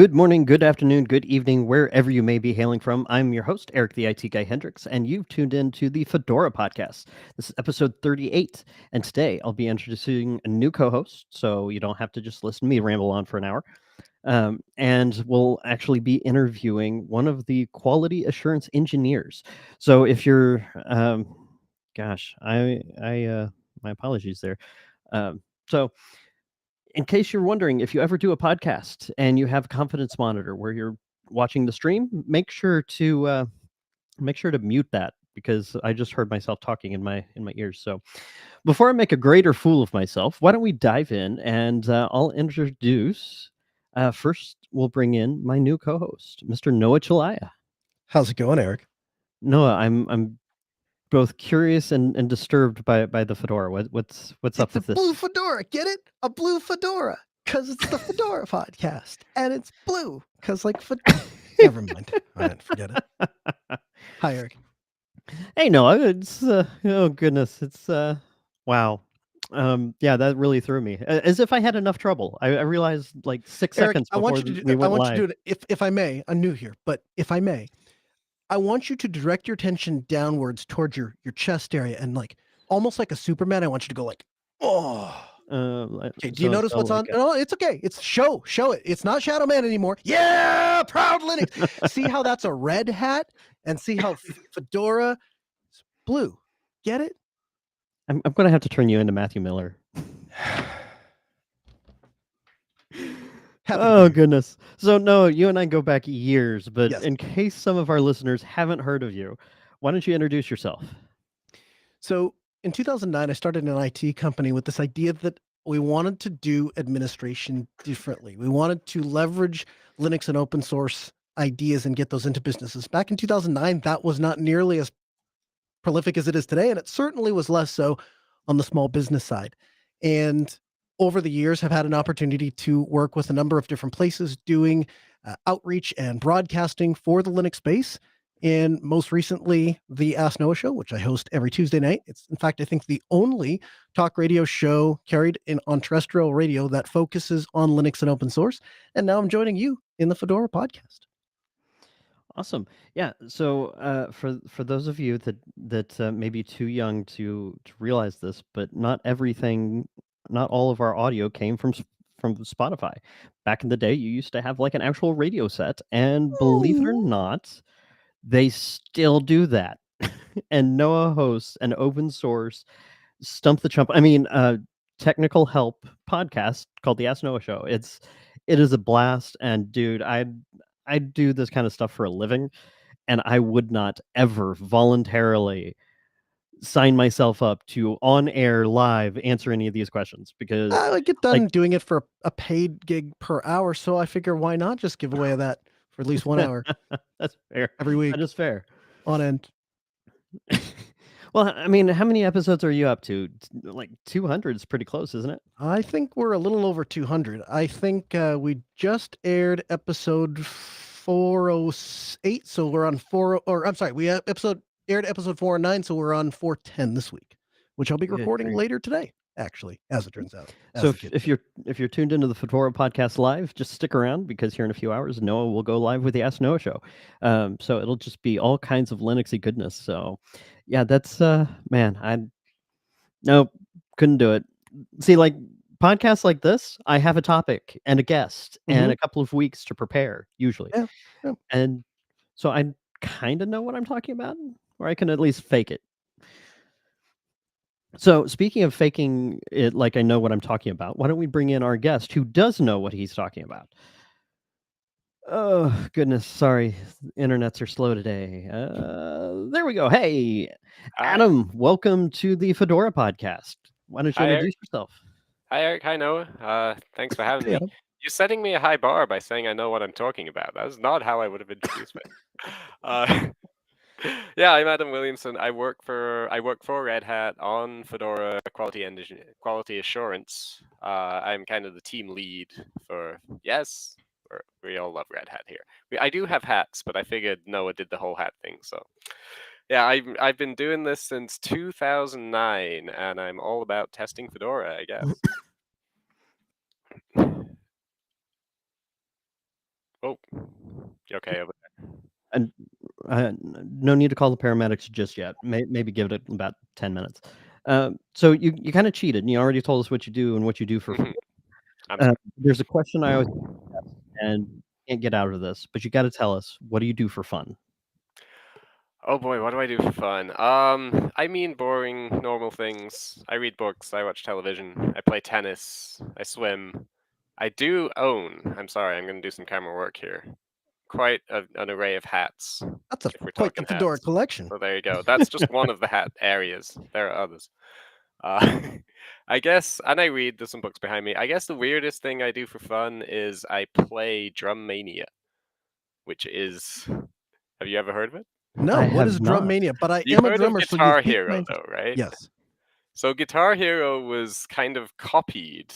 Good morning, good afternoon, good evening, wherever you may be hailing from. I'm your host, Eric the IT Guy Hendricks, and you've tuned in to the Fedora Podcast. This is episode 38, and today I'll be introducing a new co-host, so you don't have to just listen to me ramble on for an hour. And we'll actually be interviewing one of the quality assurance engineers. So if you're, gosh, my apologies there. So in case you're wondering, if you ever do a podcast and you have a confidence monitor where you're watching the stream, make sure to mute that because I just heard myself talking in my ears. So before I make a greater fool of myself, why don't we dive in and I'll introduce. First, we'll bring in my new co-host, Mr. Noah Chalaya. How's it going, Eric? Noah, I'm both curious and disturbed by the fedora. What's up It's a with this? blue fedora. Get it? A blue fedora. Because it's the Fedora Podcast. And it's blue. Because, never mind. All right, forget it. Hi, Eric. Hey, Noah, it's oh goodness, it's wow. Yeah, that really threw me. As if I had enough trouble. I realized like 6 Eric, seconds I before want you to we I went want live. you to do it, if I may. I'm new here, but if I may, I want you to direct your attention downwards towards your chest area and almost like a Superman. I want you to go oh. Okay, do you notice what's on? No, it's okay. It's show it. It's not Shadow Man anymore. Yeah, proud Linux. See how that's a red hat, and see how Fedora is blue. Get it? I'm gonna have to turn you into Matthew Miller. Oh goodness. So no, you and I go back years, but Yes. in case some of our listeners haven't heard of you, why don't you introduce yourself? So in 2009, I started an IT company with this idea that we wanted to do administration differently. We wanted to leverage Linux and open source ideas and get those into businesses. Back in 2009, that was not nearly as prolific as it is today, and it certainly was less so on the small business side. And over the years, have had an opportunity to work with a number of different places doing outreach and broadcasting for the Linux space. And most recently, the Ask Noah show, which I host every Tuesday night. It's, in fact, I think the only talk radio show carried on terrestrial radio that focuses on Linux and open source. And now I'm joining you in the Fedora podcast. Awesome. Yeah. So for those of you that may be too young to realize this, but not all of our audio came from Spotify. Back in the day, you used to have like an actual radio set, and believe it or not, they still do that. And Noah hosts an open source stump the chump. I mean, technical help podcast called the Ask Noah Show. It is a blast, and dude, I do this kind of stuff for a living, and I would not ever voluntarily sign myself up to on air live answer any of these questions because I get done doing it for a paid gig per hour, so I figure why not just give away that for at least 1 hour. That's fair. Every week. That is fair. On end. Well, I mean, how many episodes are you up to? Like 200 is pretty close, isn't it? I think we're a little over 200. I think we just aired episode 408, so we're on we aired episode 409, so we're on 410 this week, which I'll be recording later today, actually, as it turns out. So if you're tuned into the Fedora Podcast live, just stick around because here in a few hours, Noah will go live with the Ask Noah show. So it'll just be all kinds of Linuxy goodness. So yeah, that's man, couldn't do it. See, like podcasts like this, I have a topic and a guest and a couple of weeks to prepare usually. Yeah. And so I kind of know what I'm talking about, or I can at least fake it. So speaking of faking it like I know what I'm talking about, why don't we bring in our guest who does know what he's talking about? Oh, goodness. Sorry. Internets are slow today. There we go. Hey, Adam, welcome to the Fedora Podcast. Why don't you introduce yourself? Hi, Eric. Hi, Noah. Thanks for having me. Adam. You're setting me a high bar by saying I know what I'm talking about. That's not how I would have introduced me. Yeah, I'm Adam Williamson. I work for Red Hat on Fedora quality assurance. I'm kind of the team lead for we all love Red Hat here. I do have hats, but I figured Noah did the whole hat thing. So yeah, I've been doing this since 2009, and I'm all about testing Fedora, I guess. Oh, you okay over And no need to call the paramedics just yet. Maybe give it about 10 minutes. So you kind of cheated, and you already told us what you do and what you do for. there? I'm sorry. There's a question I always ask, and can't get out of this, but you got to tell us, what do you do for fun? Oh boy, what do I do for fun? I mean boring, normal things. I read books, I watch television, I play tennis, I swim. I do own, I'm sorry, I'm going to do some camera work here, quite an array of hats, That's if we're quite the talking Fedora hats. collection. So there you go. That's just one of the hat areas. There are others. Uh, I guess, and I read, there's some books behind me. I guess the weirdest thing I do for fun is I play Drum Mania, which is, have you ever heard of it? No, I what have is Drum not. Mania? But I You've am a heard of drummer, so you've Guitar piqued my Hero, interest. though, right? Yes. So Guitar Hero was kind of copied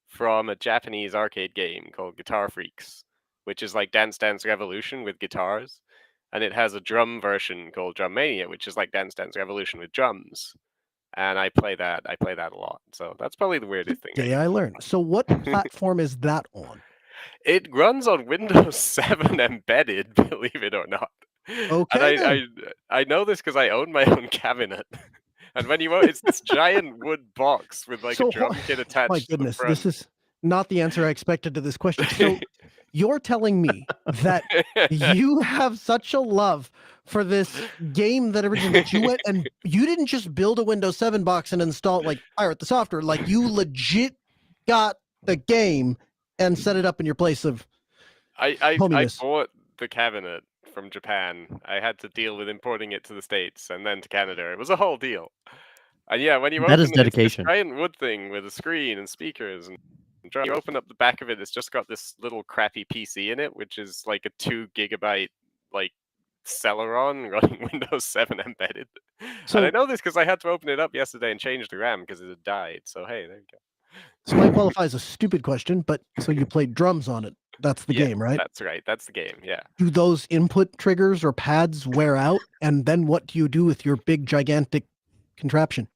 from a Japanese arcade game called Guitar Freaks, which is like Dance Dance Revolution with guitars. And it has a drum version called Drum Mania, which is like Dance Dance Revolution with drums. And I play that. I play that a lot. So that's probably the weirdest thing. Today I learned. So what platform is that on? It runs on Windows 7 embedded, believe it or not. Okay, And I know this because I own my own cabinet. And when you it's this giant wood box with like So, a drum kit attached my to goodness, the this front. is not the answer I expected to this question. So you're telling me that you have such a love for this game that originated, that you went and you didn't just build a Windows 7 box and install it, like pirate the software, like you legit got the game and set it up in your place of I hominess. bought the cabinet from Japan. I had to deal with importing it to the States and then to Canada. It was a whole deal. And yeah, when you That open is it, it's this dedication. giant wood thing with a screen and speakers and you open up the back of it, it's just got this little crappy PC in it, which is like a 2 gigabyte like Celeron running Windows 7 embedded. So, and I know this because I had to open it up yesterday and change the RAM because it had died. So hey, there you go. so might qualify as a stupid question, but so you played drums on it. That's the game, right? That's right. That's the game. Yeah. Do those input triggers or pads wear out? And then what do you do with your big, gigantic contraption?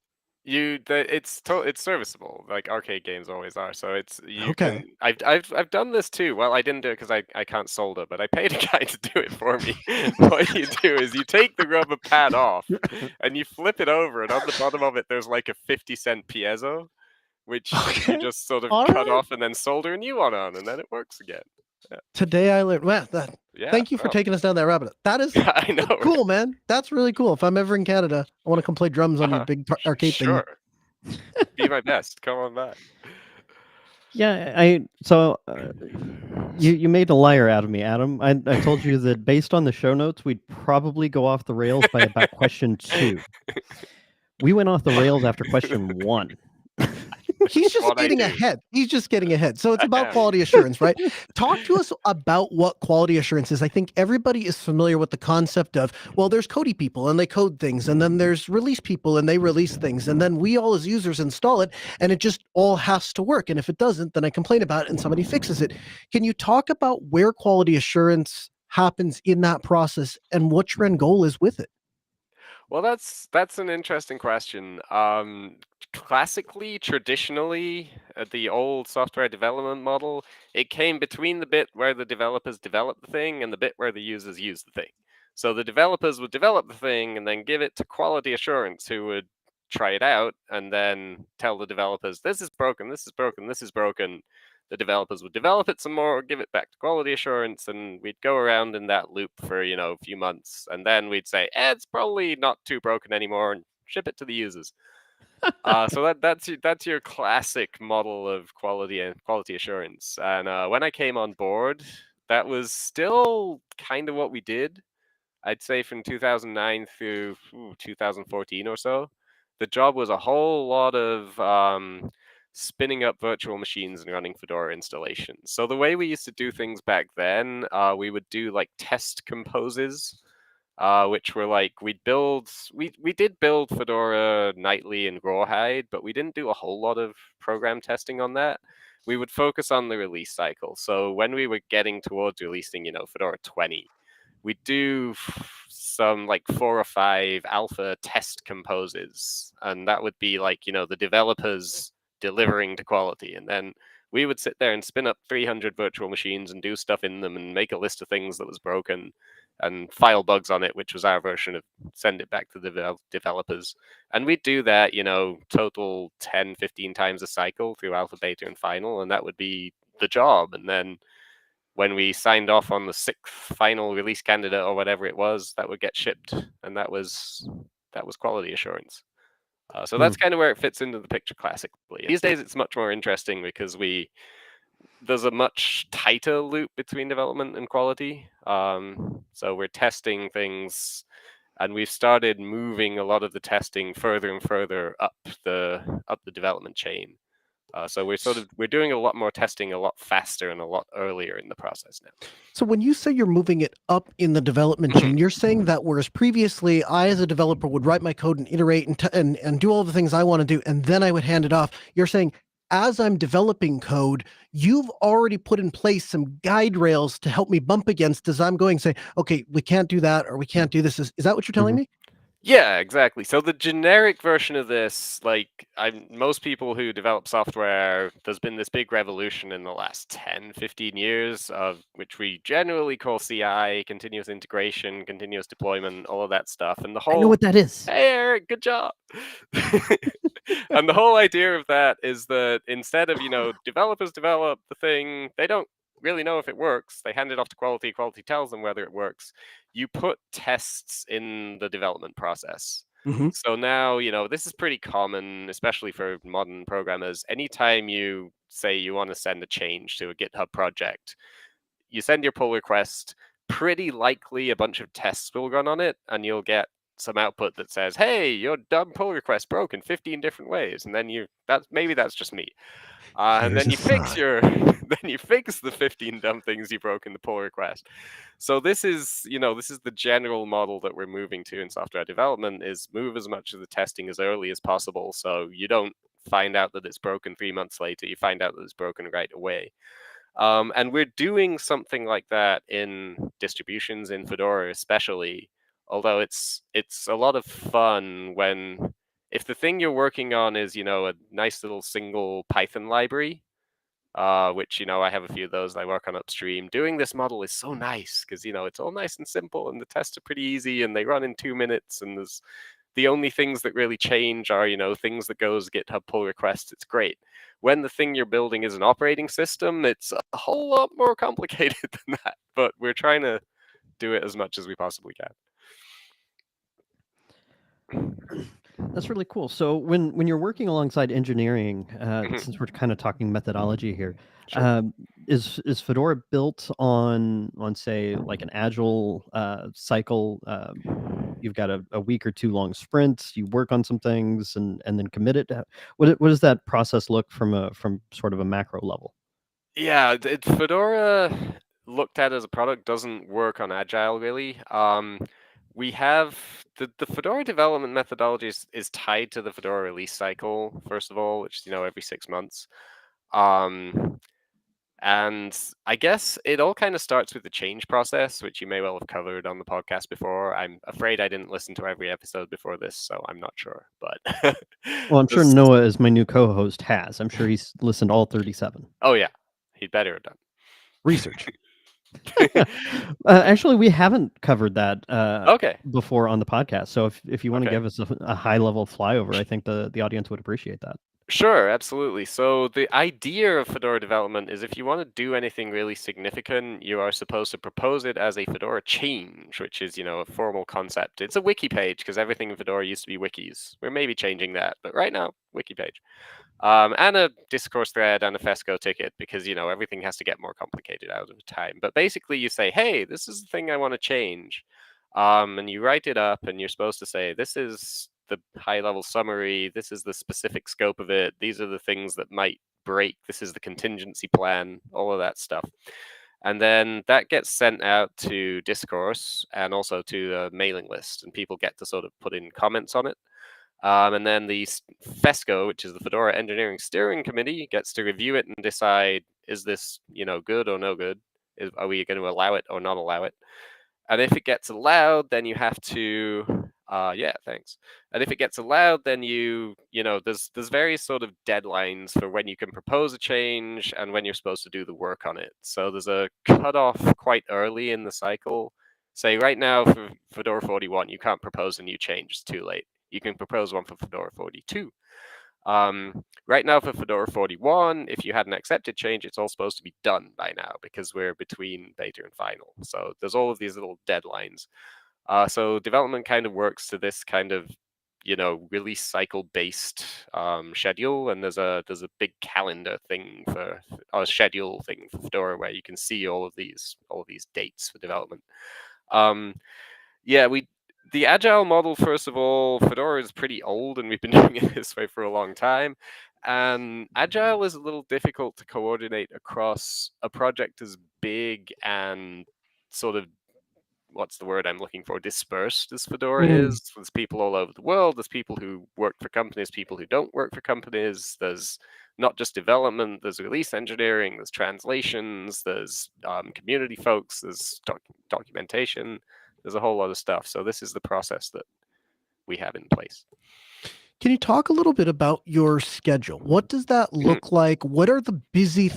It's serviceable, like arcade games always are. So it's you Okay. can. I've done this too. Well, I didn't do it because I can't solder, but I paid a guy to do it for me. What you do is you take the rubber pad off and you flip it over, and on the bottom of it there's like a 50-cent piezo, which you just sort of cut off and then solder a new one on, and then it works again. Yeah. Today I learned. Well, thank you for taking us down that rabbit. That is I know. cool, man. That's really cool. If I'm ever in Canada, I want to come play drums on your big arcade thing. Sure. Be my best. Come on back. Yeah, so you made a liar out of me, Adam. I told you that based on the show notes, we'd probably go off the rails by about question 2. We went off the rails after question 1. He's just getting ahead. He's just getting ahead. So it's about quality assurance, right? Talk to us about what quality assurance is. I think everybody is familiar with the concept of, well, there's codey people and they code things, and then there's release people and they release things, and then we all as users install it, and it just all has to work. And if it doesn't, then I complain about it and somebody fixes it. Can you talk about where quality assurance happens in that process and what your end goal is with it? Well, that's an interesting question. Classically, traditionally, the old software development model, it came between the bit where the developers develop the thing and the bit where the users use the thing. So the developers would develop the thing and then give it to quality assurance, who would try it out and then tell the developers, this is broken, this is broken, this is broken. The developers would develop it some more, give it back to quality assurance, and we'd go around in that loop for, a few months. And then we'd say, it's probably not too broken anymore, and ship it to the users. So that's your classic model of quality assurance. And when I came on board, that was still kind of what we did. I'd say from 2009 through 2014 or so. The job was a whole lot of spinning up virtual machines and running Fedora installations. So the way we used to do things back then, we would do like test composes, which were like we did build Fedora nightly in Rawhide, but we didn't do a whole lot of program testing on that. We would focus on the release cycle. So when we were getting towards releasing, Fedora 20, we do some like 4 or 5 alpha test composes, and that would be like the developers delivering to quality, and then we would sit there and spin up 300 virtual machines and do stuff in them and make a list of things that was broken and file bugs on it, which was our version of send it back to the developers. And we'd do that, total 10, 15 times a cycle through alpha, beta, and final, and that would be the job. And then when we signed off on the 6th final release candidate or whatever it was, that would get shipped, and that was quality assurance. So that's kind of where it fits into the picture classically. These days, it's much more interesting because there's a much tighter loop between development and quality. So we're testing things, and we've started moving a lot of the testing further and further up the development chain. So we're doing a lot more testing a lot faster and a lot earlier in the process now. So when you say you're moving it up in the development chain, you're saying that whereas previously I as a developer would write my code and iterate and do all the things I want to do, and then I would hand it off. You're saying as I'm developing code, you've already put in place some guide rails to help me bump against as I'm going, say, okay, we can't do that, or we can't do this. Is that what you're telling me? Yeah, exactly. So the generic version of this, most people who develop software, there's been this big revolution in the last 10, 15 years of which we generally call CI, continuous integration, continuous deployment, all of that stuff. And the whole I know what that is. Hey, Eric, good job. And the whole idea of that is that instead of, developers develop the thing, they don't really know if it works. They hand it off to quality. Quality tells them whether it works. You put tests in the development process. So now, this is pretty common, especially for modern programmers. Anytime you say you want to send a change to a GitHub project, you send your pull request, pretty likely a bunch of tests will run on it, and you'll get some output that says, hey, your dumb pull request broke in 15 different ways. And then maybe that's just me. And then you fix the 15 dumb things you broke in the pull request. So this is the general model that we're moving to in software development, is move as much of the testing as early as possible. So you don't find out that it's broken 3 months later, you find out that it's broken right away. And we're doing something like that in distributions in Fedora, especially, although it's a lot of fun if the thing you're working on is, a nice little single Python library, which, I have a few of those I work on upstream. Doing this model is so nice because, it's all nice and simple and the tests are pretty easy and they run in 2 minutes, and the only things that really change are, things that goes GitHub pull requests. It's great. When the thing you're building is an operating system, it's a whole lot more complicated than that, but we're trying to do it as much as we possibly can. That's really cool. So when you're working alongside engineering, since we're kind of talking methodology here, is Fedora built on say like an agile cycle? You've got a week or two long sprints. You work on some things and then commit it. What does that process look from sort of a macro level? Yeah, Fedora looked at as a product doesn't work on agile really. We have the Fedora development methodology is tied to the Fedora release cycle, first of all, which is, every 6 months. And I guess it all kind of starts with the change process, which you may well have covered on the podcast before. I'm afraid I didn't listen to every episode before this, so I'm not sure. But well, I'm sure Noah, as my new co-host, has. I'm sure he's listened to all 37. Oh yeah, he'd better have done research. Actually, we haven't covered that before on the podcast. So if you want to give us a high level flyover, I think the audience would appreciate that. Sure, absolutely. So the idea of Fedora development is if you want to do anything really significant, you are supposed to propose it as a Fedora change, which is, a formal concept. It's a wiki page because everything in Fedora used to be wikis. We're maybe changing that, but right now, wiki page. And a discourse thread and a Fesco ticket because, everything has to get more complicated out of time. But basically you say, hey, this is the thing I want to change. And you write it up and you're supposed to say, this is the high-level summary, this is the specific scope of it, these are the things that might break, this is the contingency plan, all of that stuff. And then that gets sent out to discourse and also to the mailing list, and people get to sort of put in comments on it. And then the FESCO, which is the Fedora Engineering Steering Committee, gets to review it and decide, is this, good or no good? Are we going to allow it or not allow it? And if it gets allowed, then you have to Yeah, thanks. And if it gets allowed, then there's various sort of deadlines for when you can propose a change and when you're supposed to do the work on it. So there's a cutoff quite early in the cycle. Say right now for Fedora 41, you can't propose a new change; it's too late. You can propose one for Fedora 42. Right now for Fedora 41, if you had an accepted change, it's all supposed to be done by now because we're between beta and final. So there's all of these little deadlines. So development kind of works to this kind of release cycle based schedule, and there's a big calendar thing for a schedule thing for Fedora where you can see all of these dates for development. Yeah, the agile model, first of all, Fedora is pretty old and we've been doing it this way for a long time. And agile is a little difficult to coordinate across a project as big and sort of, what's the word I'm looking for, dispersed as Fedora is. There's people all over the world. There's people who work for companies, people who don't work for companies. There's not just development, there's release engineering, there's translations, there's community folks, there's documentation, there's a whole lot of stuff. So this is the process that we have in place. Can you talk a little bit about your schedule? What does that look like? What are the busy?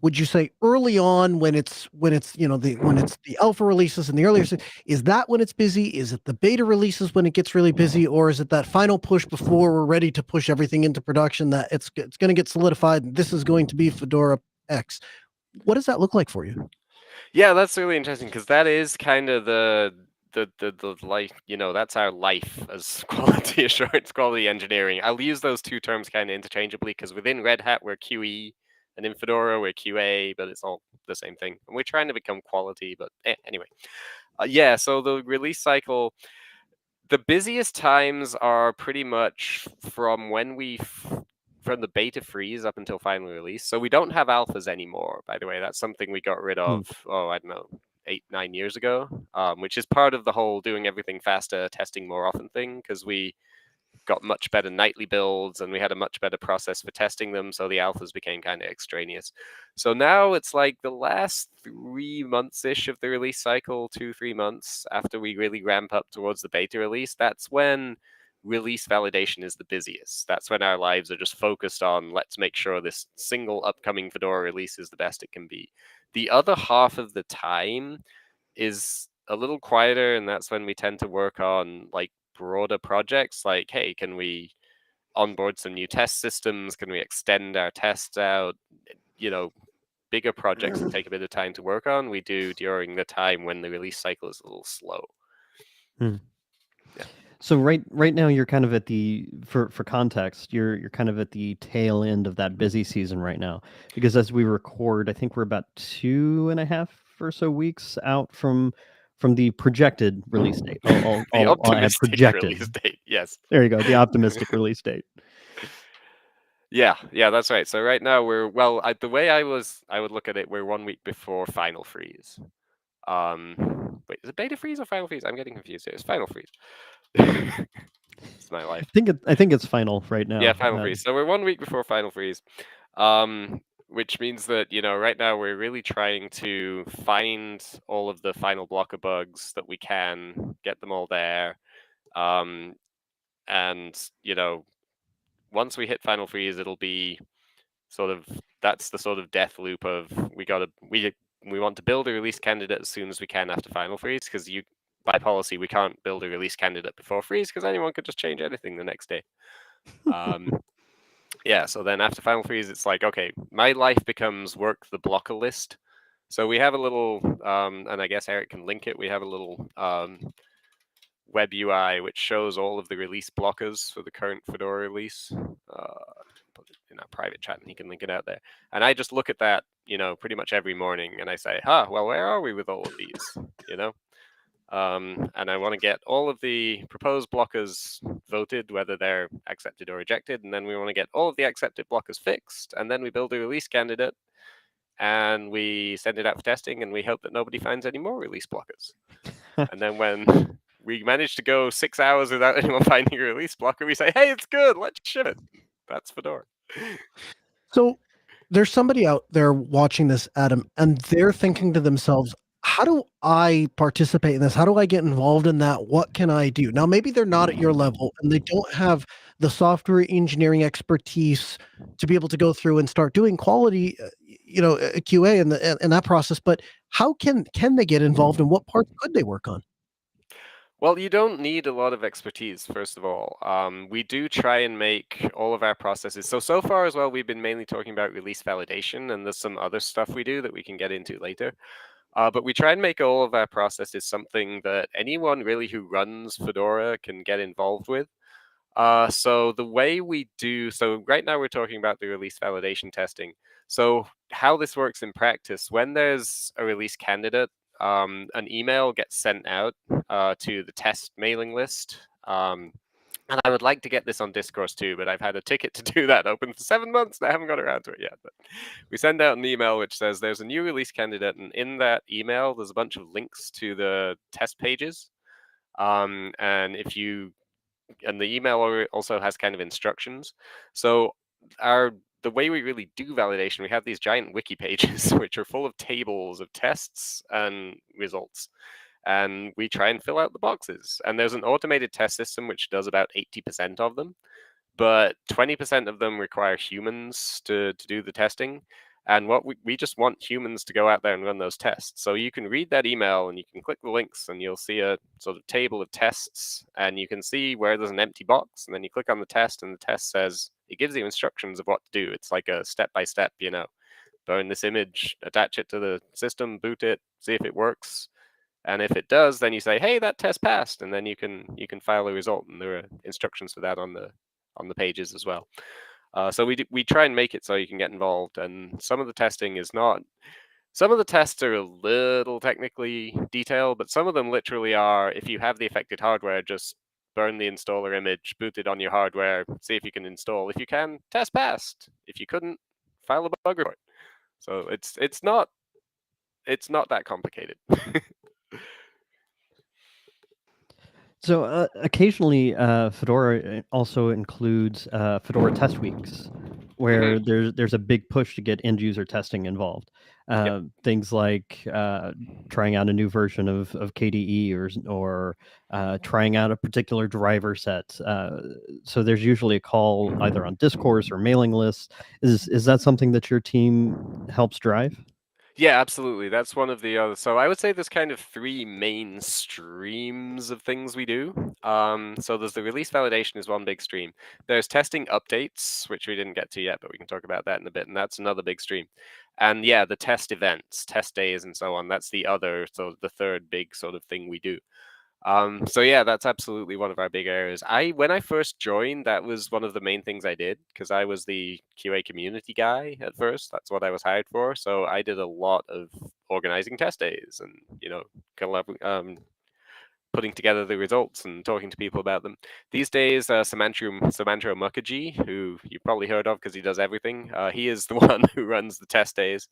Would you say early on when it's the alpha releases and the earlier? Is that when it's busy? Is it the beta releases when it gets really busy, or is it that final push before we're ready to push everything into production that it's going to get solidified? This is going to be Fedora X. What does that look like for you? Yeah, that's really interesting because that is kind of the life, that's our life as quality assurance, quality engineering. I'll use those two terms kind of interchangeably because within Red Hat we're QE and in Fedora we're QA, but it's all the same thing. And we're trying to become quality, but anyway. Yeah, so the release cycle, the busiest times are pretty much from when from the beta freeze up until final release. So we don't have alphas anymore, by the way. That's something we got rid of, I don't know, 8-9 years ago, which is part of the whole doing everything faster, testing more often thing, because we got much better nightly builds and we had a much better process for testing them. So the alphas became kind of extraneous. So now it's like the last 3 months-ish of the release cycle, 2-3 months after we really ramp up towards the beta release. That's when release validation is the busiest. That's when our lives are just focused on, let's make sure this single upcoming Fedora release is the best it can be. The other half of the time is a little quieter, and that's when we tend to work on like broader projects, like, hey, can we onboard some new test systems? Can we extend our tests out? Bigger projects that take a bit of time to work on, we do during the time when the release cycle is a little slow. Yeah. So right now you're kind of at for context, you're kind of at the tail end of that busy season right now, because as we record, I think we're about 2.5 or so weeks out from the projected release date. The optimistic projected release date. Yes. There you go. The optimistic release date. Yeah, that's right. So right now the way I would look at it, we're 1 week before final freeze. Wait, is it beta freeze or final freeze? I'm getting confused here. It's final freeze. It's my life. I think it's final right now. Yeah, final freeze. So we're 1 week before final freeze, which means that right now we're really trying to find all of the final blocker bugs that we can, get them all there, and once we hit final freeze, it'll be that's the sort of death loop of we want to build a release candidate as soon as we can after final freeze, because by policy we can't build a release candidate before freeze because anyone could just change anything the next day. Yeah, so then after final freeze, it's like, okay, my life becomes work the blocker list. So we have a little, and I guess Eric can link it. We have a little web UI which shows all of the release blockers for the current Fedora release. Put it in our private chat and he can link it out there. And I just look at that, pretty much every morning, and I say, well, where are we with all of these? And I want to get all of the proposed blockers voted, whether they're accepted or rejected, and then we want to get all of the accepted blockers fixed, and then we build a release candidate, and we send it out for testing, and we hope that nobody finds any more release blockers. And then when we manage to go 6 hours without anyone finding a release blocker, we say, hey, it's good, let's ship it. That's Fedora. So there's somebody out there watching this, Adam, and they're thinking to themselves, how do I participate in this? How do I get involved in that? What can I do? Now, maybe they're not at your level and they don't have the software engineering expertise to be able to go through and start doing quality, QA and that process. But how can they get involved, and what parts could they work on? Well, you don't need a lot of expertise, first of all. We do try and make all of our processes. So far as well, we've been mainly talking about release validation, and there's some other stuff we do that we can get into later. But we try and make all of our processes something that anyone really who runs Fedora can get involved with. So the way we do, so right now we're talking about the release validation testing. So how this works in practice, when there's a release candidate, an email gets sent out to the test mailing list. And I would like to get this on Discourse too, but I've had a ticket to do that open for 7 months and I haven't got around to it yet. But we send out an email which says there's a new release candidate, and in that email there's a bunch of links to the test pages. And if you and the email also has kind of instructions. So the way we really do validation, we have these giant wiki pages which are full of tables of tests and results. And we try and fill out the boxes. And there's an automated test system which does about 80% of them, but 20% of them require humans to do the testing. And what we just want humans to go out there and run those tests. So you can read that email and you can click the links and you'll see a sort of table of tests, and you can see where there's an empty box, and then you click on the test and the test says, it gives you instructions of what to do. It's like a step-by-step, burn this image, attach it to the system, boot it, see if it works. And if it does, then you say, hey, that test passed, and then you can file a result, and there are instructions for that on the pages as well. So we try and make it so you can get involved, and some of the testing is not. Some of the tests are a little technically detailed, but some of them literally are, if you have the affected hardware, just burn the installer image, boot it on your hardware, see if you can install. If you can, test passed. If you couldn't, file a bug report. So it's not that complicated. So occasionally, Fedora also includes Fedora test weeks, where there's a big push to get end user testing involved. Things like trying out a new version of KDE or trying out a particular driver set. So there's usually a call either on discourse or mailing lists. Is that something that your team helps drive? Yeah, absolutely. That's one of the other. So I would say there's kind of three main streams of things we do. So there's the release validation is one big stream. There's testing updates, which we didn't get to yet, but we can talk about that in a bit, and that's another big stream. And yeah, the test events, test days, and so on. That's the other, so the third big sort of thing we do. So yeah, that's absolutely one of our big areas. When I first joined, that was one of the main things I did, because I was the QA community guy at first. That's what I was hired for. So I did a lot of organizing test days and putting together the results and talking to people about them. These days, Samantha Mukherjee, who you've probably heard of because he does everything, he is the one who runs the test days.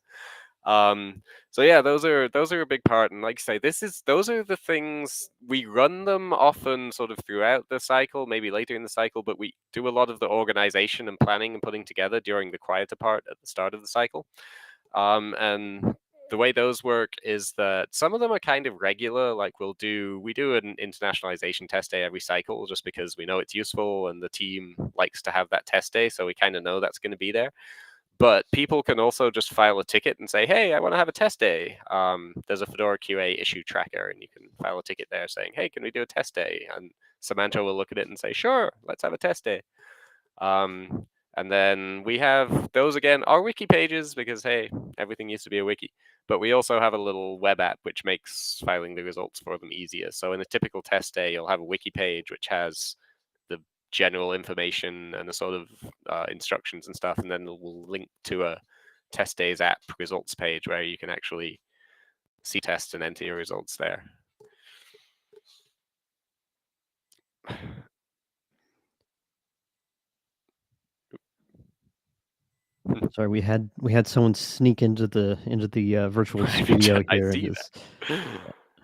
So yeah, those are a big part, and like I say, those are the things we run them often sort of throughout the cycle, maybe later in the cycle, but we do a lot of the organization and planning and putting together during the quieter part at the start of the cycle. And the way those work is that some of them are kind of regular, like we do an internationalization test day every cycle just because we know it's useful and the team likes to have that test day, so we kind of know that's going to be there. But people can also just file a ticket and say, hey, I want to have a test day. There's a Fedora QA issue tracker, and you can file a ticket there saying, hey, can we do a test day? And Samantha will look at it and say, sure, let's have a test day. And then we have those, again, are wiki pages because, hey, everything used to be a wiki. But we also have a little web app which makes filing the results for them easier. So in a typical test day, you'll have a wiki page which has the general information and the sort of instructions and stuff, and then we'll link to a test days app results page where you can actually see tests and enter your results there. Sorry, we had someone sneak into the virtual studio here.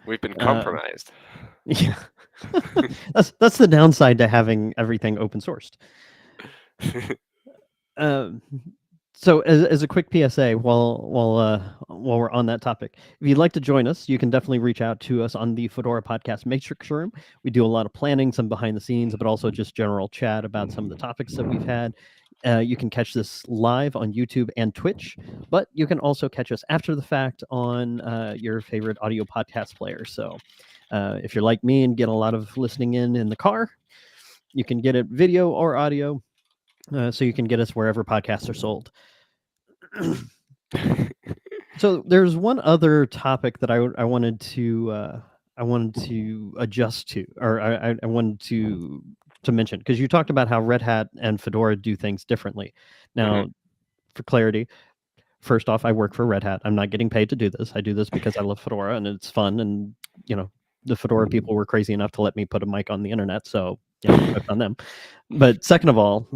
We've been compromised. Yeah, that's the downside to having everything open sourced. So, as a quick PSA, while we're on that topic, if you'd like to join us, you can definitely reach out to us on the Fedora Podcast Matrix Room. We do a lot of planning, some behind the scenes, but also just general chat about some of the topics that we've had. You can catch this live on YouTube and Twitch, but you can also catch us after the fact on your favorite audio podcast player. So, if you're like me and get a lot of listening in the car, you can get it video or audio. So you can get us wherever podcasts are sold. So there's one other topic that I wanted to adjust to, or I wanted to mention, because you talked about how Red Hat and Fedora do things differently. Now, for clarity, first off, I work for Red Hat. I'm not getting paid to do this. I do this because I love Fedora and it's fun, and the Fedora people were crazy enough to let me put a mic on the internet, so it's on them. But second of all,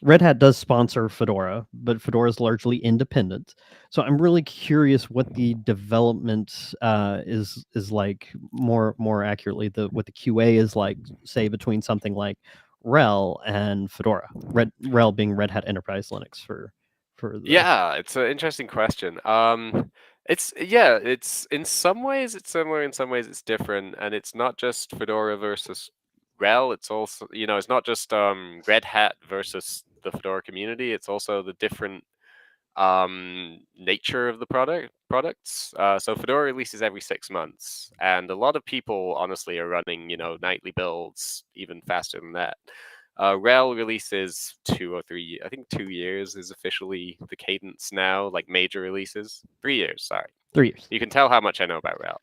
Red Hat does sponsor Fedora, but Fedora is largely independent. So I'm really curious what the development is like more accurately, what the QA is like, say, between something like RHEL and Fedora. RHEL being Red Hat Enterprise Linux for the... Yeah, it's an interesting question. It's in some ways it's similar, in some ways it's different, and it's not just Fedora versus RHEL. It's also, it's not just Red Hat versus the Fedora community. It's also the different nature of the products. So Fedora releases every 6 months, and a lot of people honestly are running nightly builds, even faster than that. RHEL releases 2 or 3, I think 2 years is officially the cadence now, like major releases. 3 years, sorry. 3 years. You can tell how much I know about RHEL.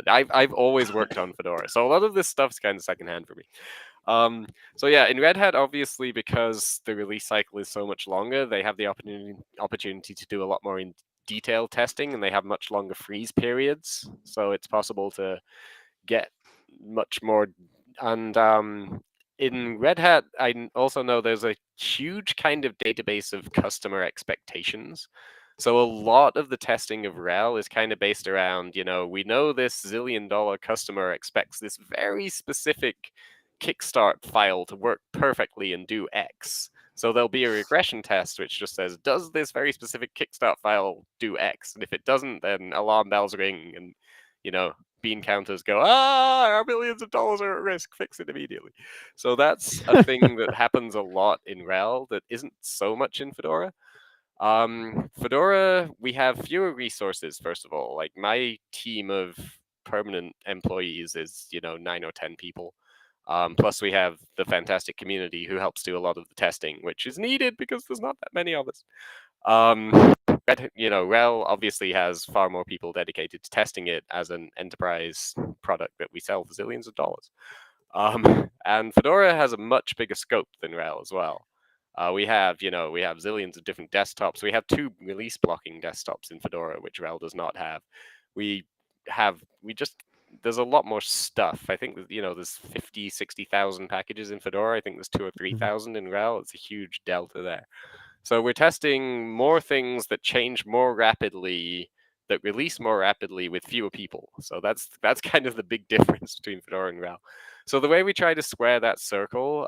I've always worked on Fedora, so a lot of this stuff's kind of secondhand for me. So yeah, in Red Hat, obviously, because the release cycle is so much longer, they have the opportunity to do a lot more in detail testing, and they have much longer freeze periods. So it's possible to get much more. And in Red Hat, I also know there's a huge kind of database of customer expectations. So a lot of the testing of RHEL is kind of based around, we know this $1 zillion customer expects this very specific kickstart file to work perfectly and do X. So there'll be a regression test which just says, does this very specific kickstart file do X? And if it doesn't, then alarm bells ring and, bean counters go, our millions of dollars are at risk, fix it immediately. So that's a thing that happens a lot in RHEL that isn't so much in Fedora. Fedora, we have fewer resources, first of all. Like, my team of permanent employees is, 9 or 10 people. Plus, we have the fantastic community who helps do a lot of the testing, which is needed because there's not that many of us. RHEL obviously has far more people dedicated to testing it as an enterprise product that we sell for zillions of dollars. And Fedora has a much bigger scope than RHEL as well. We have zillions of different desktops. We have 2 release blocking desktops in Fedora, which RHEL does not have. There's a lot more stuff. I think there's 50, 60,000 packages in Fedora. I think there's 2,000 or 3,000 in RHEL. It's a huge delta there. So we're testing more things that change more rapidly, that release more rapidly with fewer people. So that's kind of the big difference between Fedora and RHEL. So the way we try to square that circle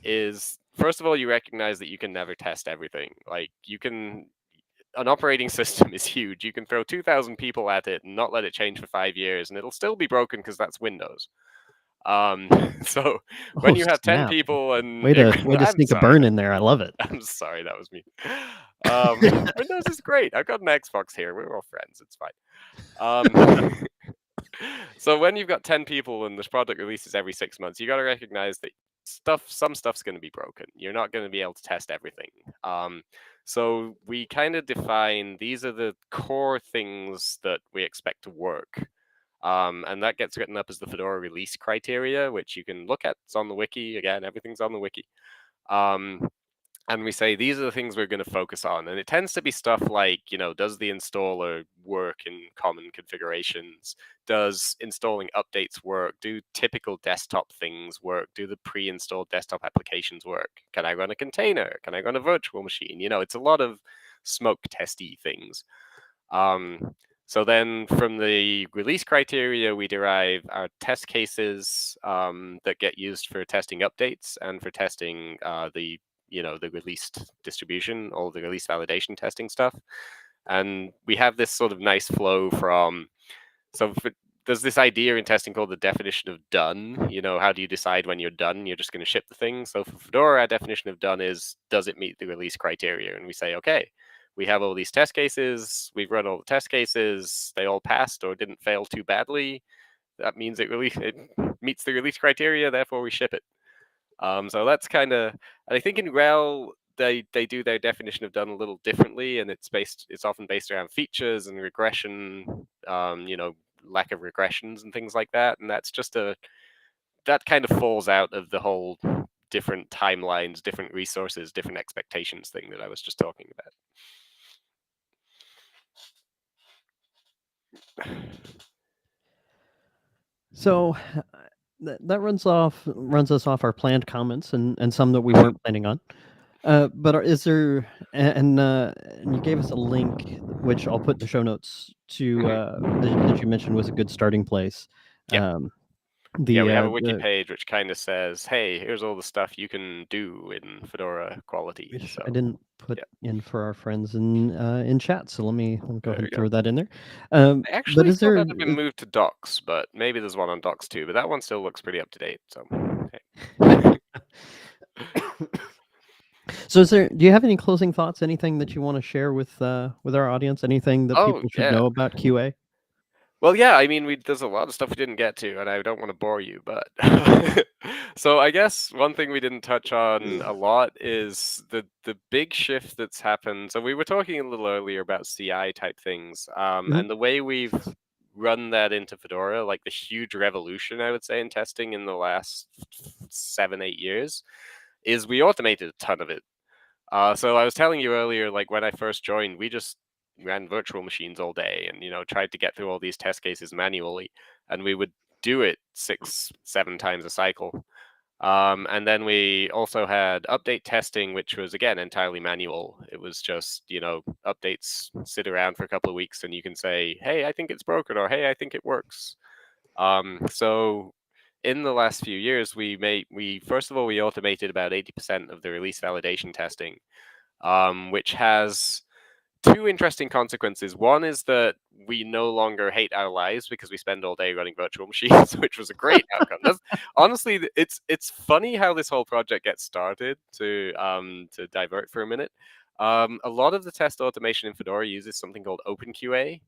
is, first of all, you recognize that you can never test everything. Like, an operating system is huge. You can throw 2,000 people at it and not let it change for 5 years, and it'll still be broken because that's Windows. So when you have 10 people and way to sneak a burn in there. I love it. I'm sorry, that was me. Windows is great. I've got an Xbox here. We're all friends. It's fine. So when you've got 10 people and this product releases every 6 months, you got to recognize that some stuff's going to be broken. You're not going to be able to test everything. So we kind of define, these are the core things that we expect to work. And that gets written up as the Fedora release criteria, which you can look at. It's on the wiki. Again, everything's on the wiki. And we say, these are the things we're going to focus on. And it tends to be stuff like, does the installer work in common configurations? Does installing updates work? Do typical desktop things work? Do the pre-installed desktop applications work? Can I run a container? Can I run a virtual machine? It's a lot of smoke testy things. So then from the release criteria, we derive our test cases that get used for testing updates and for testing the the released distribution, all the release validation testing stuff. And we have this sort of nice flow from, there's this idea in testing called the definition of done. How do you decide when you're done? You're just going to ship the thing. So for Fedora, our definition of done is, does it meet the release criteria? And we say, okay, we have all these test cases. We've run all the test cases. They all passed or didn't fail too badly. That means it meets the release criteria. Therefore, we ship it. So that's kind of, I think in RHEL, they do their definition of done a little differently, and it's often based around features and regression, lack of regressions and things like that. And that's just that kind of falls out of the whole different timelines, different resources, different expectations thing that I was just talking about. So that runs us off our planned comments and some that we weren't planning on. But is there, and you gave us a link, which I'll put in the show notes, to that you mentioned was a good starting place. Yep. We have a wiki page which kind of says, hey, here's all the stuff you can do in Fedora quality. Which I didn't put in for our friends in chat, so let me go ahead and throw that in there. I actually thought that had been moved to docs, but maybe there's one on docs too, but that one still looks pretty up to date. So, hey. So do you have any closing thoughts, anything that you want to share with our audience, anything that people should know about QA? Well, yeah, I mean, there's a lot of stuff we didn't get to, and I don't want to bore you, but so I guess one thing we didn't touch on a lot is the big shift that's happened. So we were talking a little earlier about CI type things, and the way we've run that into Fedora, like the huge revolution, I would say, in testing in the last 7-8 years, is we automated a ton of it. So I was telling you earlier, like when I first joined, we just ran virtual machines all day and tried to get through all these test cases manually, and we would do it 6-7 times a cycle. And then we also had update testing, which was again entirely manual. It was just updates sit around for a couple of weeks and you can say, hey, I think it's broken, or hey, I think it works. So in the last few years, we first of all, we automated about 80% of the release validation testing, which has two interesting consequences. One is that we no longer hate our lives because we spend all day running virtual machines, which was a great outcome. Honestly, it's funny how this whole project gets started. To divert for a minute, a lot of the test automation in Fedora uses something called OpenQA.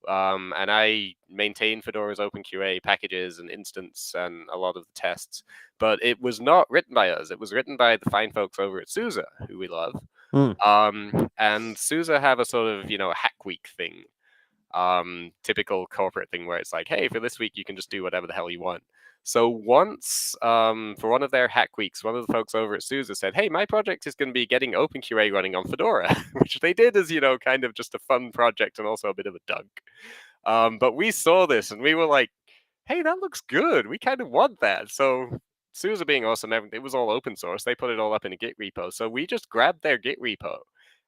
And I maintain Fedora's OpenQA packages and instance and a lot of the tests, but it was not written by us. It was written by the fine folks over at SUSE, who we love. And SUSE have a sort of, hack week thing, typical corporate thing where it's like, hey, for this week, you can just do whatever the hell you want. So once, for one of their hack weeks, one of the folks over at SUSE said, hey, my project is going to be getting OpenQA running on Fedora, which they did as, kind of just a fun project and also a bit of a dunk. But we saw this and we were like, hey, that looks good. We kind of want that. So SUSE being awesome, it was all open source. They put it all up in a Git repo. So we just grabbed their Git repo.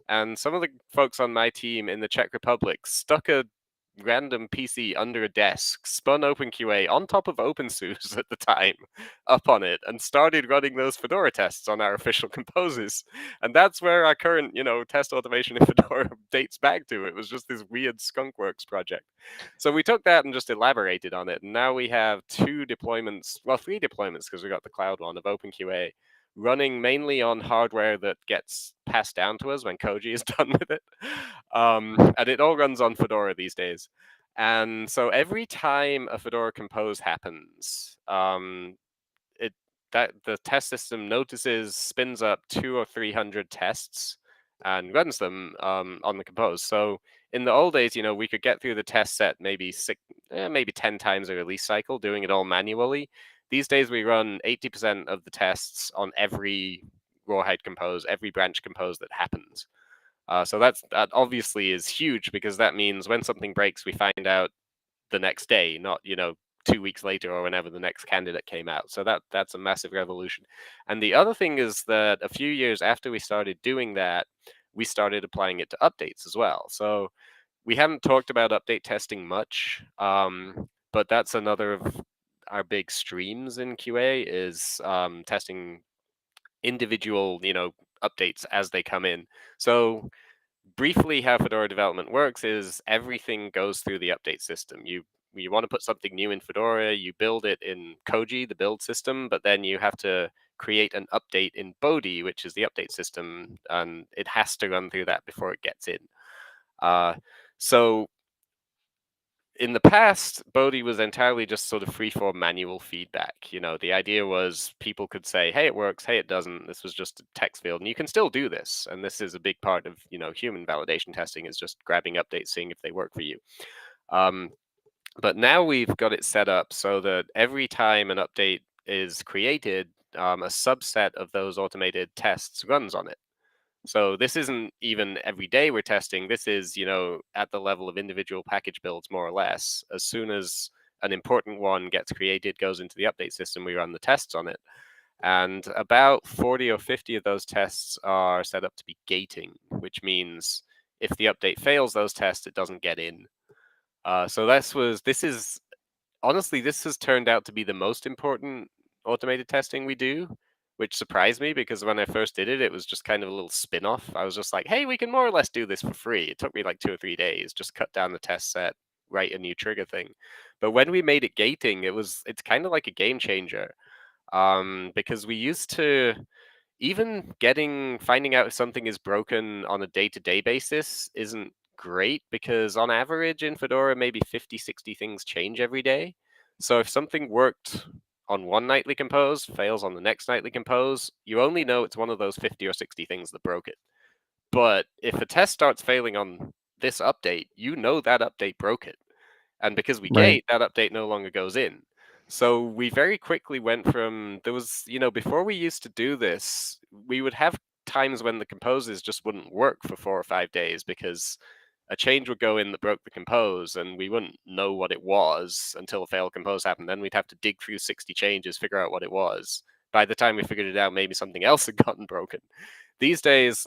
And some of the folks on my team in the Czech Republic stuck a random PC under a desk, spun OpenQA on top of OpenSUSE at the time, up on it, and started running those Fedora tests on our official composes. And that's where our current, test automation in Fedora dates back to. It was just this weird skunkworks project. So we took that and just elaborated on it. And now we have 3 deployments, because we got the cloud one of OpenQA, running mainly on hardware that gets passed down to us when Koji is done with it. And it all runs on Fedora these days. And so every time a Fedora compose happens, the test system notices, spins up 200 or 300 tests and runs them on the compose. So in the old days, we could get through the test set maybe 10 times a release cycle, doing it all manually. These days, we run 80% of the tests on every rawhide compose, every branch compose that happens. So that obviously is huge, because that means when something breaks, we find out the next day, not 2 weeks later or whenever the next candidate came out. So that's a massive revolution. And the other thing is that a few years after we started doing that, we started applying it to updates as well. So we haven't talked about update testing much, but that's another of our big streams in QA is testing individual, updates as they come in. So briefly, how Fedora development works is everything goes through the update system. You want to put something new in Fedora, you build it in Koji, the build system, but then you have to create an update in Bodhi, which is the update system, and it has to run through that before it gets in. So in the past, Bodhi was entirely just sort of free-form manual feedback. The idea was people could say, hey, it works, hey, it doesn't. This was just a text field, and you can still do this. And this is a big part of, human validation testing, is just grabbing updates, seeing if they work for you. But now we've got it set up so that every time an update is created, a subset of those automated tests runs on it. So this isn't even every day we're testing. This is, at the level of individual package builds, more or less. As soon as an important one gets created, goes into the update system, we run the tests on it. And about 40 or 50 of those tests are set up to be gating, which means if the update fails those tests, it doesn't get in. So this has turned out to be the most important automated testing we do, which surprised me, because when I first did it, it was just kind of a little spin-off. I was just like, hey, we can more or less do this for free. It took me like 2 or 3 days, just cut down the test set, write a new trigger thing. But when we made it gating, it's kind of like a game changer, because we used to, even finding out if something is broken on a day-to-day basis isn't great, because on average in Fedora, maybe 50, 60 things change every day. So if something worked on one nightly compose, fails on the next nightly compose, you only know it's one of those 50 or 60 things that broke it. But if a test starts failing on this update, that update broke it. And because we gate, that update no longer goes in. So we very quickly went from, before we used to do this, we would have times when the composes just wouldn't work for 4 or 5 days, because a change would go in that broke the compose, and we wouldn't know what it was until a failed compose happened. Then we'd have to dig through 60 changes, figure out what it was. By the time we figured it out, maybe something else had gotten broken. These days,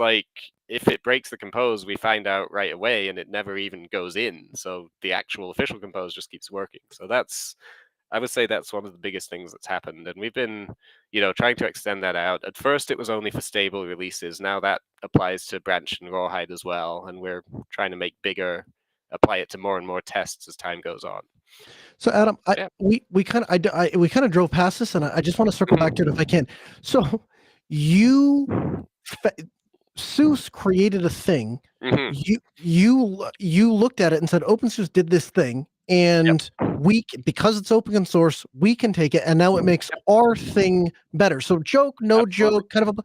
if it breaks the compose, we find out right away, and it never even goes in. So the actual official compose just keeps working. So I would say that's one of the biggest things that's happened. And we've been, trying to extend that out. At first, it was only for stable releases. Now that applies to Branch and Rawhide as well. And we're trying to apply it to more and more tests as time goes on. So Adam, we kind of drove past this, and I just want to circle back to it if I can. So SUSE created a thing. You looked at it and said, OpenSUSE did this thing, and because it's open source, we can take it, and now it makes our thing better. So joke, no joke, kind of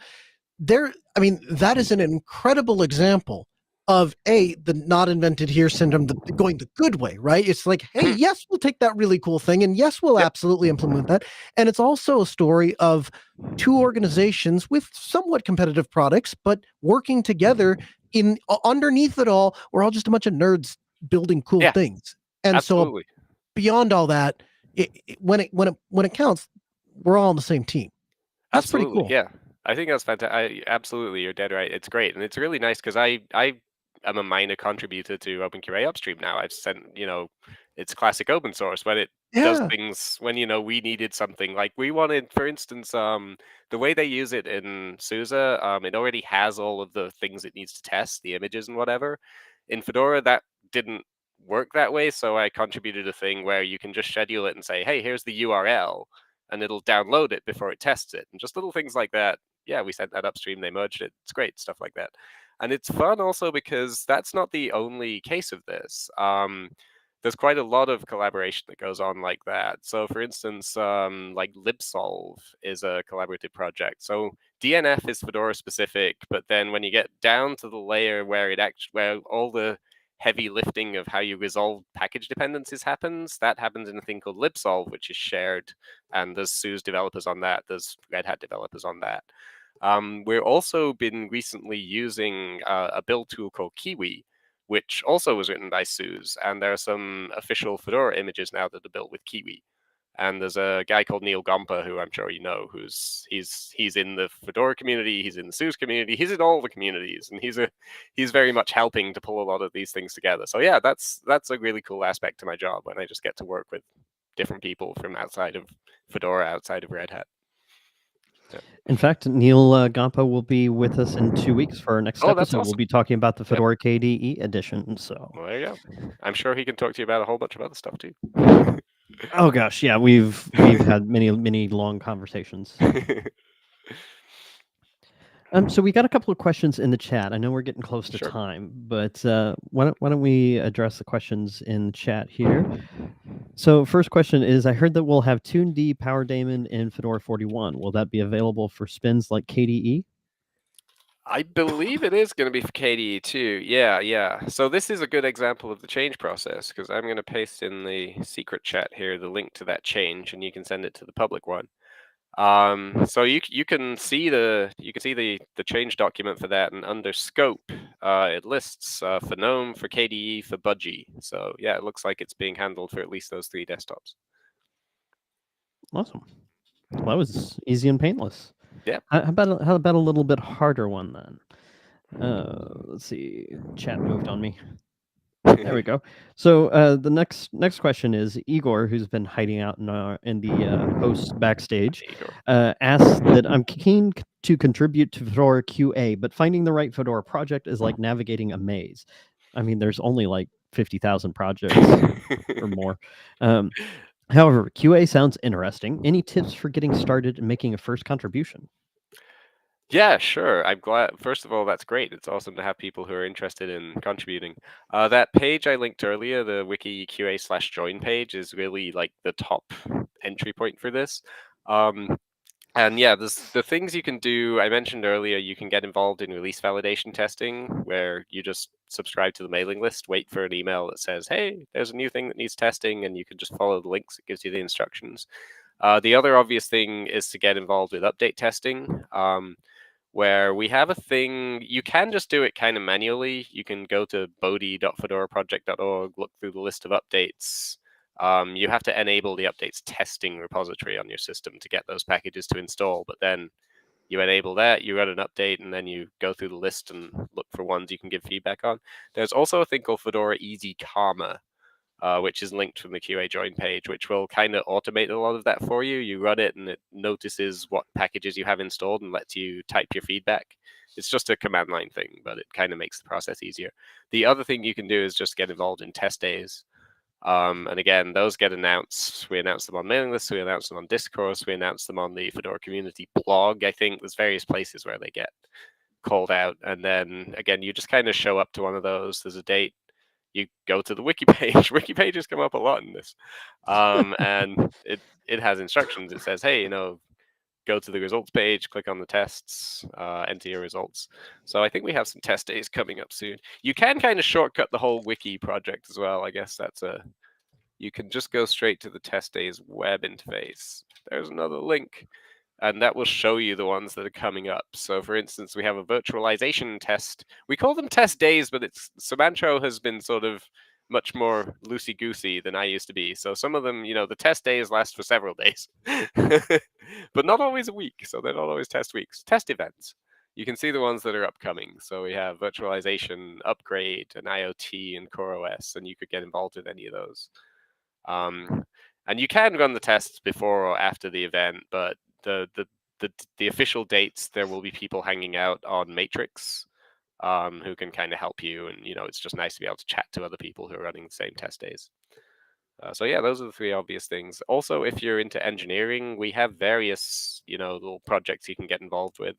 that is an incredible example of the not invented here syndrome, going the good way, right? It's like, hey, yes, we'll take that really cool thing, and yes, we'll absolutely implement that. And it's also a story of 2 organizations with somewhat competitive products, but working together. Underneath it all, we're all just a bunch of nerds building cool things. And absolutely. So beyond all that, when it counts, we're all on the same team. That's absolutely pretty cool. Yeah, I think that's fantastic. Absolutely, you're dead right. It's great, and it's really nice, because I am a minor contributor to OpenQA upstream now. I've sent, it's classic open source, but it does things when, we needed something. Like we wanted, for instance, the way they use it in SUSE, it already has all of the things it needs to test, the images and whatever. In Fedora, that didn't work that way, so I contributed a thing where you can just schedule it and say, hey, here's the URL, and it'll download it before it tests it. And just little things like that. Yeah, we sent that upstream, they merged it. It's great, stuff like that. And it's fun also because that's not the only case of this. There's quite a lot of collaboration that goes on like that. So for instance, like libsolve is a collaborative project. So DNF is Fedora specific, but then when you get down to the layer where where all the heavy lifting of how you resolve package dependencies happens, that happens in a thing called libsolve, which is shared. And there's SUSE developers on that. There's Red Hat developers on that. We've also been recently using a build tool called Kiwi, which also was written by SUSE. And there are some official Fedora images now that are built with Kiwi. And there's a guy called Neil Gompa, who I'm sure you know, he's in the Fedora community, he's in the SUSE community, he's in all the communities, and he's very much helping to pull a lot of these things together. So yeah, that's a really cool aspect to my job, when I just get to work with different people from outside of Fedora, outside of Red Hat. In fact, Neil Gampa will be with us in 2 weeks for our next Oh, that's episode. We'll awesome. be talking about the Yep. Fedora KDE edition. So, Well, there you go. I'm sure he can talk to you about a whole bunch of other stuff too. oh gosh, yeah, we've had many long conversations. So we got a couple of questions in the chat. I know we're getting close to Sure. time, but why don't we address the questions in the chat here? So first question is, I heard that we'll have TuneD Power Daemon in Fedora 41. Will that be available for spins like KDE? I believe it is going to be for KDE too. Yeah. So this is a good example of the change process, because I'm going to paste in the secret chat here the link to that change, and you can send it to the public one. So you can see the change document for that, and under scope, it lists for GNOME, for KDE, for Budgie. So yeah, it looks like it's being handled for at least those 3 desktops. Awesome. Well, that was easy and painless. Yeah. How about a little bit harder one then? Let's see. Chat moved on me. There we go. So the next question is Igor, who's been hiding out in the host backstage, asks that I'm keen to contribute to Fedora QA, but finding the right Fedora project is like navigating a maze. I mean, there's only like 50,000 projects or more. However, QA sounds interesting. Any tips for getting started and making a first contribution? Yeah, sure. I'm glad. First of all, that's great. It's awesome to have people who are interested in contributing. That page I linked earlier, the wiki QA/join page, is really like the top entry point for this. And yeah, the things you can do, I mentioned earlier, you can get involved in release validation testing, where you just subscribe to the mailing list, wait for an email that says, hey, there's a new thing that needs testing, and you can just follow the links. It gives you the instructions. The other obvious thing is to get involved with update testing, where we have a thing. You can just do it kind of manually. You can go to bodhi.fedoraproject.org, look through the list of updates. You have to enable the updates testing repository on your system to get those packages to install, but then you enable that, you run an update, and then you go through the list and look for ones you can give feedback on. There's also a thing called Fedora Easy Karma, which is linked from the QA join page, which will kind of automate a lot of that for you. You run it and it notices what packages you have installed and lets you type your feedback. It's just a command line thing, but it kind of makes the process easier. The other thing you can do is just get involved in test days. And again, those get announced. We announce them on mailing lists, we announce them on Discourse, we announce them on the Fedora community blog. I think there's various places where they get called out. And then again, you just kind of show up to one of those. There's a date. You go to the wiki page. Wiki pages come up a lot in this. And it has instructions. It says, hey, go to the results page, click on the tests, enter your results. So I think we have some test days coming up soon. You can kind of shortcut the whole wiki project as well. I guess you can just go straight to the test days web interface. There's another link, and that will show you the ones that are coming up. So for instance, we have a virtualization test. We call them test days, but Sumantro has been sort of much more loosey-goosey than I used to be. So some of them, the test days last for several days, but not always a week. So they're not always test weeks. Test events. You can see the ones that are upcoming. So we have virtualization, upgrade, and IoT, and CoreOS, and you could get involved in any of those. And you can run the tests before or after the event, but the official dates, there will be people hanging out on Matrix who can kind of help you, and it's just nice to be able to chat to other people who are running the same test days. So yeah, those are the 3 obvious things. Also, if you're into engineering, we have various little projects you can get involved with.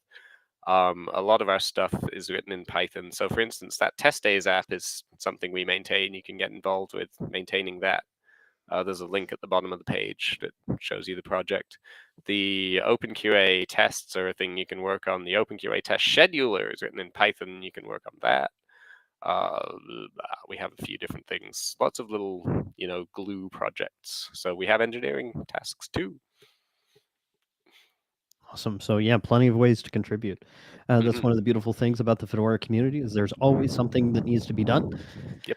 A lot of our stuff is written in Python. So for instance, that test days app is something we maintain. You can get involved with maintaining that. There's a link at the bottom of the page that shows you the project. The OpenQA tests are a thing you can work on. The OpenQA test scheduler is written in Python. You can work on that. We have a few different things, lots of little, glue projects. So we have engineering tasks too. Awesome. So yeah, plenty of ways to contribute. That's one of the beautiful things about the Fedora community is there's always something that needs to be done. Yep.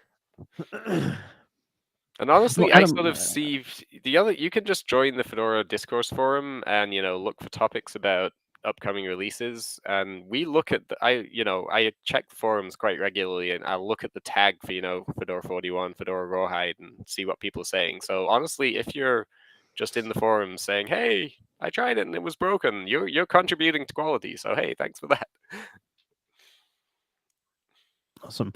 And honestly, Well, Adam, I sort of see you can just join the Fedora discourse forum and, look for topics about upcoming releases. And we look at I check the forums quite regularly, and I'll look at the tag for, Fedora 41, Fedora Rawhide, and see what people are saying. So honestly, if you're just in the forums saying, "Hey, I tried it and it was broken. You're contributing to quality, so hey, thanks for that." Awesome.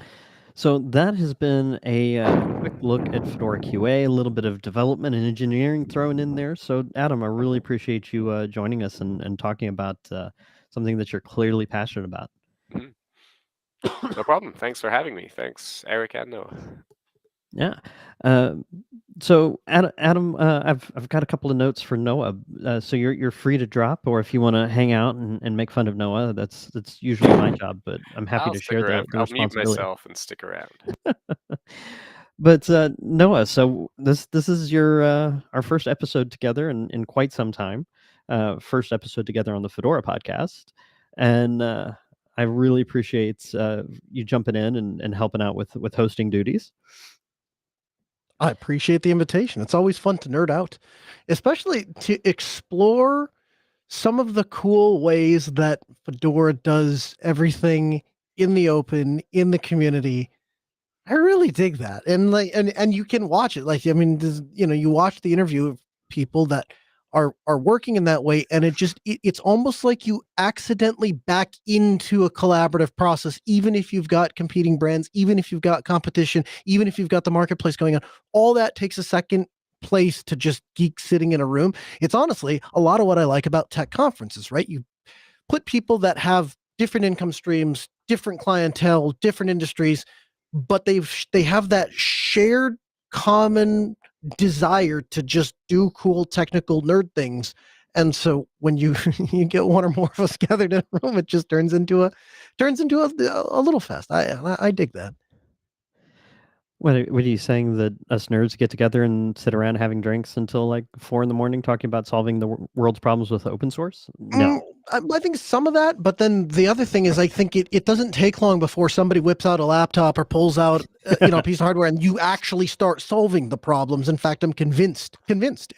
So that has been a quick look at Fedora QA, a little bit of development and engineering thrown in there. So Adam, I really appreciate you joining us and talking about something that you're clearly passionate about. Mhm. No problem. Thanks for having me. Thanks, Eric and Noah. Yeah. So Adam, I've got a couple of notes for Noah. So you're free to drop, or if you want to hang out and make fun of Noah, that's usually my job. But I'm happy I'll to stick share around. the I'll mute responsibility. myself and stick around. But Noah, so this is your our first episode together in quite some time. First episode together on the Fedora podcast, and I really appreciate you jumping in and helping out with hosting duties. I appreciate the invitation. It's always fun to nerd out, especially to explore some of the cool ways that Fedora does everything in the open, in the community. I really dig that. And and you can watch it. Like, I mean, you watch the interview of people that are working in that way, and it's almost like you accidentally back into a collaborative process, even if you've got competing brands, even if you've got competition, even if you've got the marketplace going on. All that takes a second place to just geek sitting in a room. It's honestly a lot of what I like about tech conferences, right? You put people that have different income streams, different clientele, different industries, but they have that shared common desire to just do cool technical nerd things. And so when you you get one or more of us gathered in a room, it just turns into a little fest. I dig that. What are you saying, that us nerds get together and sit around having drinks until like 4 a.m. talking about solving the world's problems with open source? No. I think some of that, but then the other thing is I think it doesn't take long before somebody whips out a laptop or pulls out a piece of hardware and you actually start solving the problems. In fact, I'm convinced,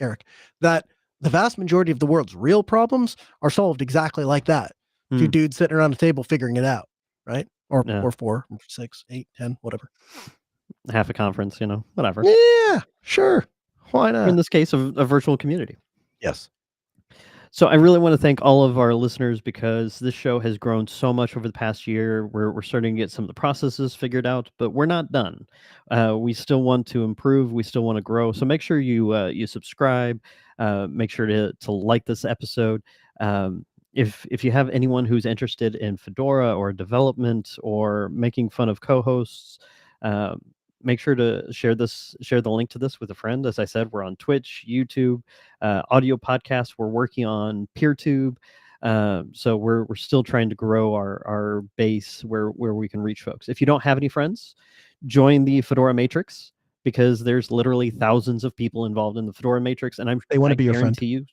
Eric, that the vast majority of the world's real problems are solved exactly like that. Two dudes sitting around a table figuring it out, right? Or 4, 6, 8, 10, whatever. Half a conference, whatever. Yeah, sure. Why not? In this case, a virtual community. Yes. So I really want to thank all of our listeners, because this show has grown so much over the past year. We're starting to get some of the processes figured out, but we're not done. We still want to improve. We still want to grow. So make sure you subscribe. Make sure to like this episode. If you have anyone who's interested in Fedora or development or making fun of co-hosts, make sure to share the link to this with a friend. As I said, we're on Twitch, YouTube, audio podcasts. We're working on PeerTube. So we're still trying to grow our base where we can reach folks. If you don't have any friends, join the Fedora Matrix, because there's literally thousands of people involved in the Fedora Matrix, and They want to be your friend. guarantee you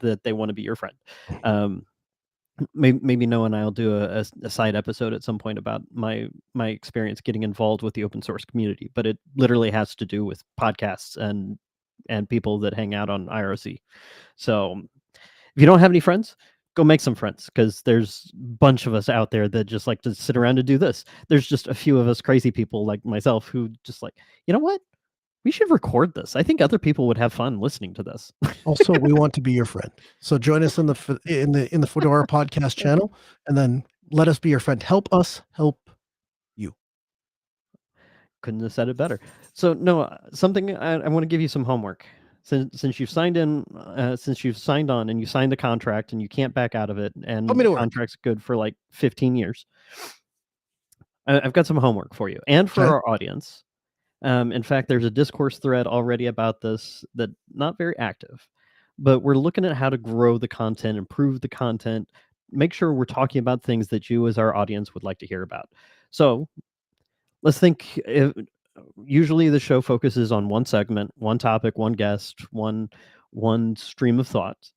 that they want to be your friend. Maybe Noah and I'll do a side episode at some point about my experience getting involved with the open source community, but it literally has to do with podcasts and people that hang out on IRC. So if you don't have any friends, go make some friends, because there's a bunch of us out there that just like to sit around and do this. There's just a few of us crazy people like myself who just like, you know what? We should record this. I think other people would have fun listening to this. Also, we want to be your friend. So join us in the Fedora Podcast channel, and then let us be your friend. Help us help you. Couldn't have said it better. So no, something I want to give you some homework. Since you've signed on and you signed the contract and you can't back out of it, and the contract's good for like 15 years. I've got some homework for you and for our audience. In fact, there's a discourse thread already about this that not very active, but we're looking at how to grow the content, improve the content, make sure we're talking about things that you as our audience would like to hear about. So let's think. Usually the show focuses on one segment, one topic, one guest, one stream of thought.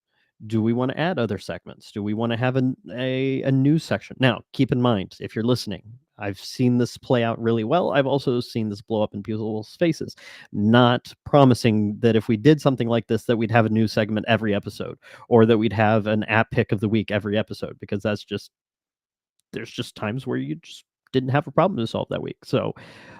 Do we want to add other segments? Do we want to have a news section? Now, keep in mind, if you're listening, I've seen this play out really well. I've also seen this blow up in people's faces. Not promising that if we did something like this, that we'd have a news segment every episode, or that we'd have an app pick of the week every episode, because there's just times where you just didn't have a problem to solve that week. So,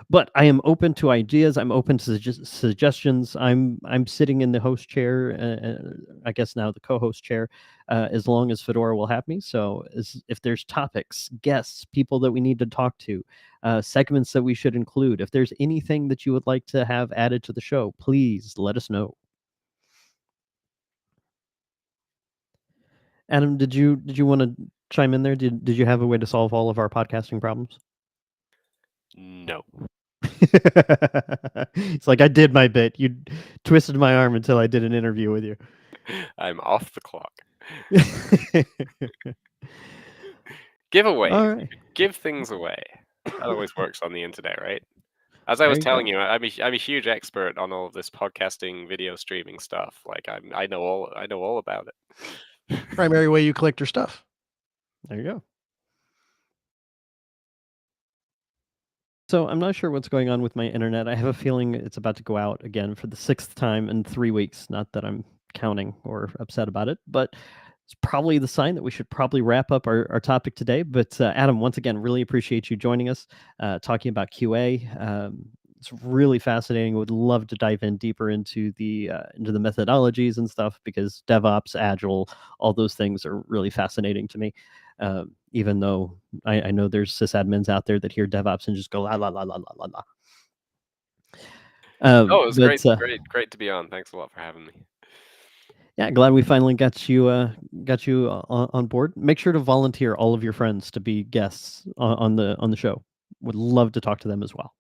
but I am open to ideas. I'm open to suggestions. I'm sitting in the host chair, I guess now the co-host chair, as long as Fedora will have me. So if there's topics, guests, people that we need to talk to, segments that we should include, if there's anything that you would like to have added to the show, please let us know. Adam, did you want to chime in there? Did you have a way to solve all of our podcasting problems? No. It's like I did my bit. You twisted my arm until I did an interview with you. I'm off the clock. Give away. All right. Give things away. That always works on the internet, right? As I was telling you, I'm a huge expert on all of this podcasting, video streaming stuff. Like I know all about it. Primary way you collect your stuff. There you go. So I'm not sure what's going on with my internet. I have a feeling it's about to go out again for the 6th time in 3 weeks. Not that I'm counting or upset about it, but it's probably the sign that we should probably wrap up our topic today. But Adam, once again, really appreciate you joining us, talking about QA. It's really fascinating. Would love to dive in deeper into the methodologies and stuff, because DevOps, Agile, all those things are really fascinating to me. Even though I know there's sysadmins out there that hear DevOps and just go la la la la la la la. Oh, it was great to be on. Thanks a lot for having me. Yeah, glad we finally got you on board. Make sure to volunteer all of your friends to be guests on the show. Would love to talk to them as well.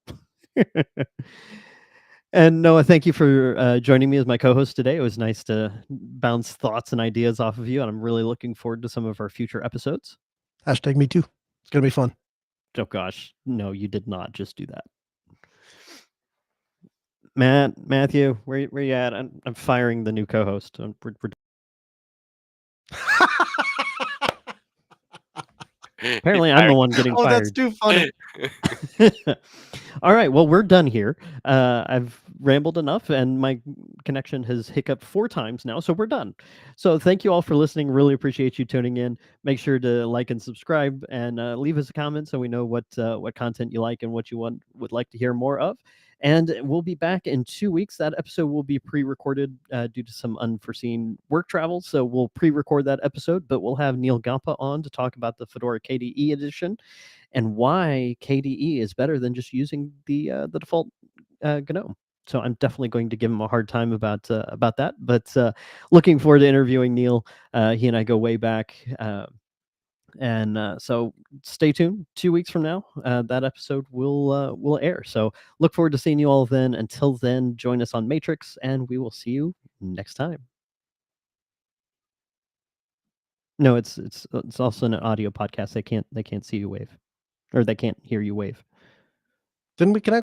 And Noah, thank you for joining me as my co-host today. It was nice to bounce thoughts and ideas off of you, and I'm really looking forward to some of our future episodes. # me too. It's gonna be fun. Oh gosh, no, you did not just do that. Matthew, where you at? I'm firing the new co-host. Apparently, I'm the one getting fired. Oh, that's too funny. All right, well, we're done here. I've rambled enough, and my connection has hiccuped 4 times now, so we're done. So thank you all for listening. Really appreciate you tuning in. Make sure to like and subscribe, and leave us a comment so we know what content you like and what you would like to hear more of. And we'll be back in 2 weeks. That episode will be pre-recorded due to some unforeseen work travel. So we'll pre-record that episode, but we'll have Neil Gampa on to talk about the Fedora KDE edition and why KDE is better than just using the default GNOME. So I'm definitely going to give him a hard time about that. But looking forward to interviewing Neil. He and I go way back. And so stay tuned. 2 weeks from now, that episode will air. So look forward to seeing you all then. Until then, join us on Matrix, and we will see you next time. No, it's also an audio podcast. They can't see you wave, or they can't hear you wave. Then we connect.